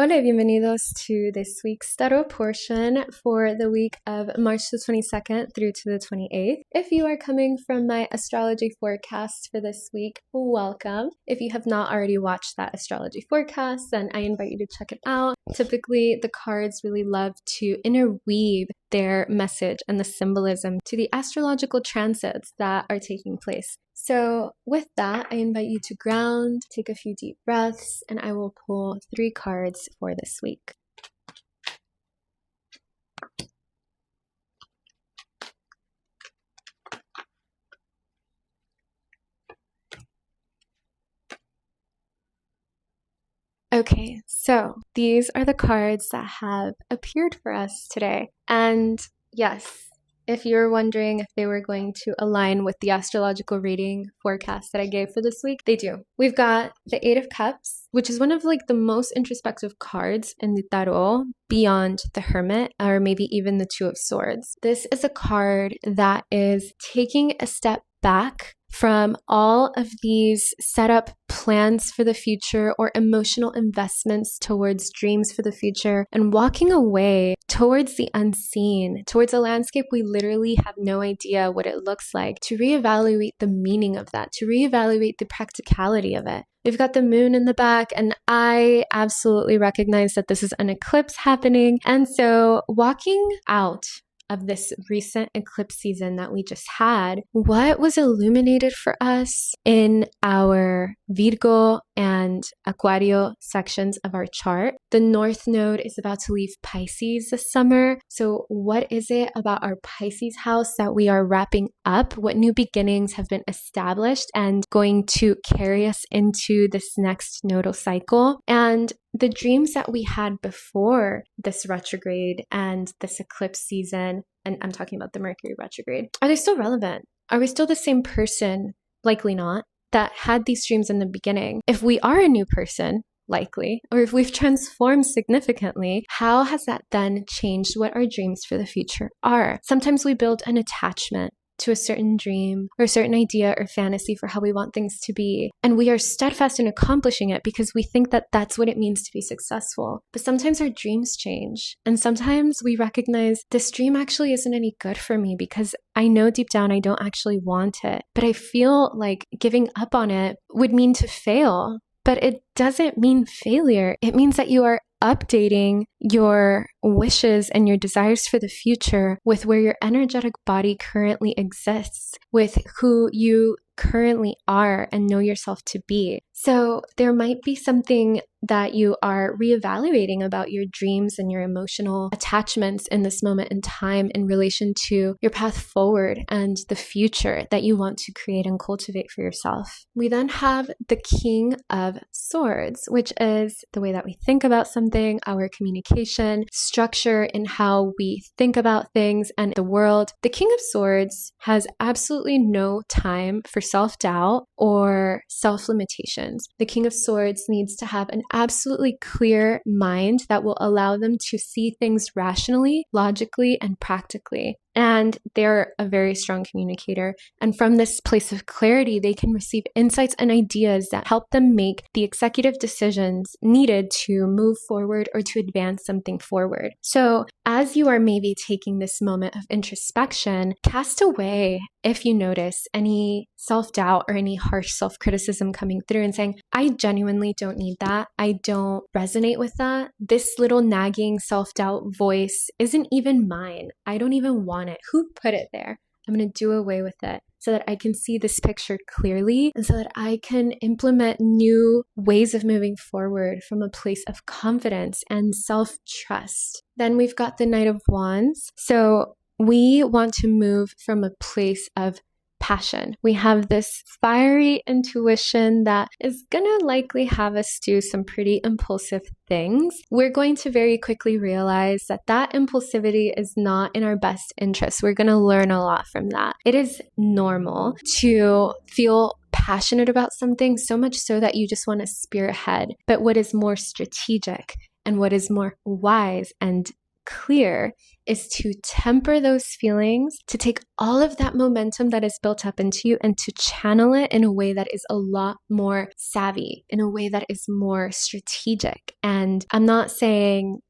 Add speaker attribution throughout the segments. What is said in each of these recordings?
Speaker 1: Hola, bienvenidos to this week's tarot portion for the week of March the 22nd through to the 28th. If you are coming from my astrology forecast for this week, welcome. If you have not already watched that astrology forecast, then I invite you to check it out. Typically, the cards really love to interweave their message and the symbolism to the astrological transits that are taking place. So with that, I invite you to ground, take a few deep breaths, and I will pull 3 cards for this week. Okay, so these are the cards that have appeared for us today. And yes, if you're wondering if they were going to align with the astrological reading forecast that I gave for this week, they do. We've got the Eight of Cups, which is one of the most introspective cards in the tarot beyond the Hermit or maybe even the Two of Swords. This is a card that is taking a step back from all of these set up plans for the future or emotional investments towards dreams for the future and walking away towards the unseen, towards a landscape we literally have no idea what it looks like, to reevaluate the meaning of that, to reevaluate the practicality of it. We've got the moon in the back, and I absolutely recognize that this is an eclipse happening. And so walking out of this recent eclipse season that we just had, what was illuminated for us in our Virgo and Aquario sections of our chart. The North Node is about to leave Pisces this summer. So what is it about our Pisces house that we are wrapping up? What new beginnings have been established and going to carry us into this next nodal cycle? And the dreams that we had before this retrograde and this eclipse season, and I'm talking about the Mercury retrograde, are they still relevant? Are we still the same person? Likely not, that had these dreams in the beginning. If we are a new person, likely, or if we've transformed significantly, how has that then changed what our dreams for the future are? Sometimes we build an attachment to a certain dream or a certain idea or fantasy for how we want things to be. And we are steadfast in accomplishing it because we think that that's what it means to be successful. But sometimes our dreams change. And sometimes we recognize this dream actually isn't any good for me because I know deep down I don't actually want it. But I feel like giving up on it would mean to fail. But it doesn't mean failure. It means that you are updating your wishes and your desires for the future with where your energetic body currently exists, with who you currently are and know yourself to be. So there might be something that you are reevaluating about your dreams and your emotional attachments in this moment in time in relation to your path forward and the future that you want to create and cultivate for yourself. We then have the King of Swords, which is the way that we think about something, our communication, structure in how we think about things and the world. The King of Swords has absolutely no time for self-doubt or self-limitations. The King of Swords needs to have an absolutely clear mind that will allow them to see things rationally, logically, and practically. And they're a very strong communicator. And from this place of clarity, they can receive insights and ideas that help them make the executive decisions needed to move forward or to advance something forward. So as you are maybe taking this moment of introspection, cast away, if you notice, any self-doubt or any harsh self-criticism coming through and saying, I genuinely don't need that. I don't resonate with that. This little nagging self-doubt voice isn't even mine. I don't even want it. Who put it there? I'm going to do away with it so that I can see this picture clearly and so that I can implement new ways of moving forward from a place of confidence and self-trust. Then we've got the Knight of Wands. So we want to move from a place of passion. We have this fiery intuition that is gonna likely have us do some pretty impulsive things. We're going to very quickly realize that that impulsivity is not in our best interest. We're gonna learn a lot from that. It is normal to feel passionate about something, so much so that you just want to spear ahead. But what is more strategic and what is more wise and clear is to temper those feelings, to take all of that momentum that is built up into you and to channel it in a way that is a lot more savvy, in a way that is more strategic. And I'm not saying,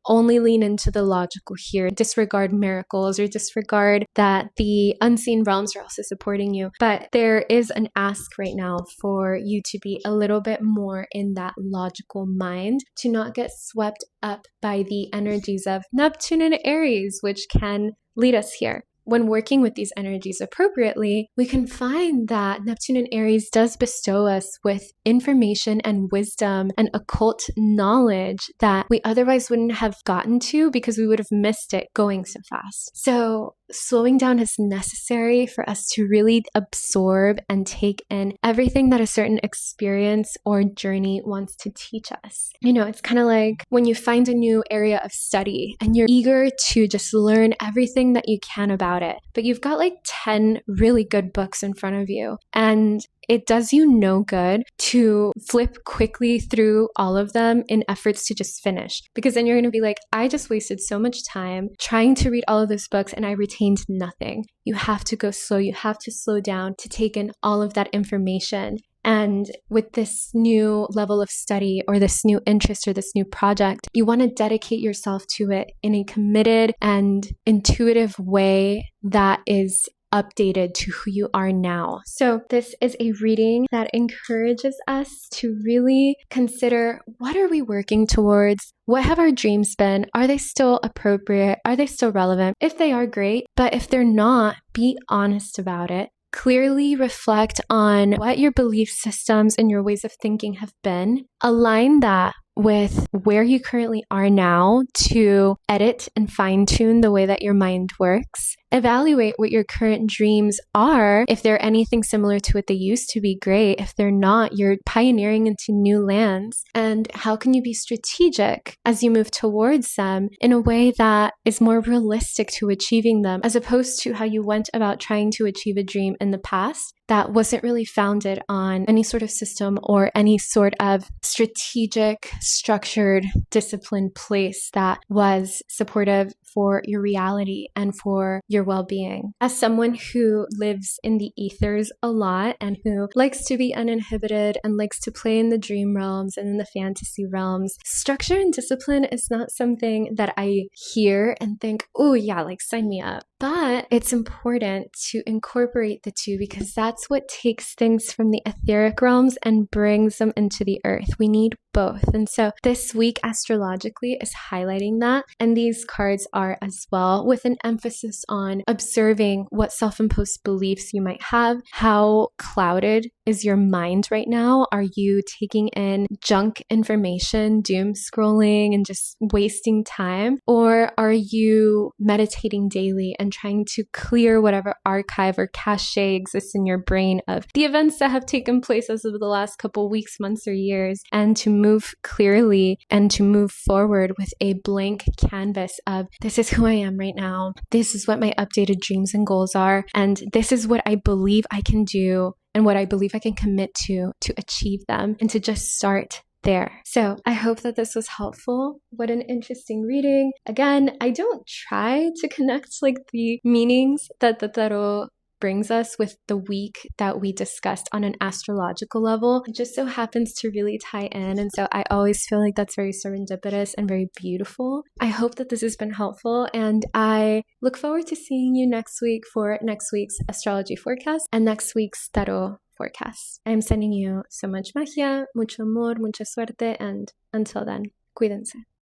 Speaker 1: only lean into the logical here, disregard miracles or disregard that the unseen realms are also supporting you. But there is an ask right now for you to be a little bit more in that logical mind, to not get swept up by the energies of Neptune and Aries, which can lead us here. When working with these energies appropriately, we can find that Neptune and Aries does bestow us with information and wisdom and occult knowledge that we otherwise wouldn't have gotten to because we would have missed it going so fast. So slowing down is necessary for us to really absorb and take in everything that a certain experience or journey wants to teach us. It's kind of like when you find a new area of study and you're eager to just learn everything that you can about it, but you've got like 10 really good books in front of you, and it does you no good to flip quickly through all of them in efforts to just finish, because then you're going to be like, I just wasted so much time trying to read all of those books and I retained nothing. You have to go slow. You have to slow down to take in all of that information. And with this new level of study or this new interest or this new project, you want to dedicate yourself to it in a committed and intuitive way that is updated to who you are now. So this is a reading that encourages us to really consider, what are we working towards? What have our dreams been? Are they still appropriate? Are they still relevant? If they are, great. But if they're not, be honest about it. Clearly reflect on what your belief systems and your ways of thinking have been. Align that with where you currently are now to edit and fine-tune the way that your mind works. Evaluate what your current dreams are. If they're anything similar to what they used to be, great. If they're not, you're pioneering into new lands. And how can you be strategic as you move towards them in a way that is more realistic to achieving them, as opposed to how you went about trying to achieve a dream in the past that wasn't really founded on any sort of system or any sort of strategic, structured, disciplined place that was supportive for your reality and for your well-being. As someone who lives in the ethers a lot and who likes to be uninhibited and likes to play in the dream realms and in the fantasy realms, structure and discipline is not something that I hear and think, oh yeah, like sign me up. But it's important to incorporate the two, because that's what takes things from the etheric realms and brings them into the earth. We need both. And so this week astrologically is highlighting that. And these cards are as well, with an emphasis on observing what self-imposed beliefs you might have. How clouded is your mind right now? Are you taking in junk information, doom scrolling, and just wasting time? Or are you meditating daily and trying to clear whatever archive or cache exists in your brain of the events that have taken place as of the last couple weeks, months, or years, and to move clearly and to move forward with a blank canvas of, this is who I am right now, this is what my updated dreams and goals are, and this is what I believe I can do and what I believe I can commit to achieve them, and to just start there. So I hope that this was helpful. What an interesting reading. Again, I don't try to connect like the meanings that the tarot brings us with the week that we discussed on an astrological level. It just so happens to really tie in, and so I always feel like that's very serendipitous and very beautiful. I hope that this has been helpful, and I look forward to seeing you next week for next week's astrology forecast and next week's tarot forecast. I'm sending you so much magia, mucho amor, mucha suerte, and until then, cuídense.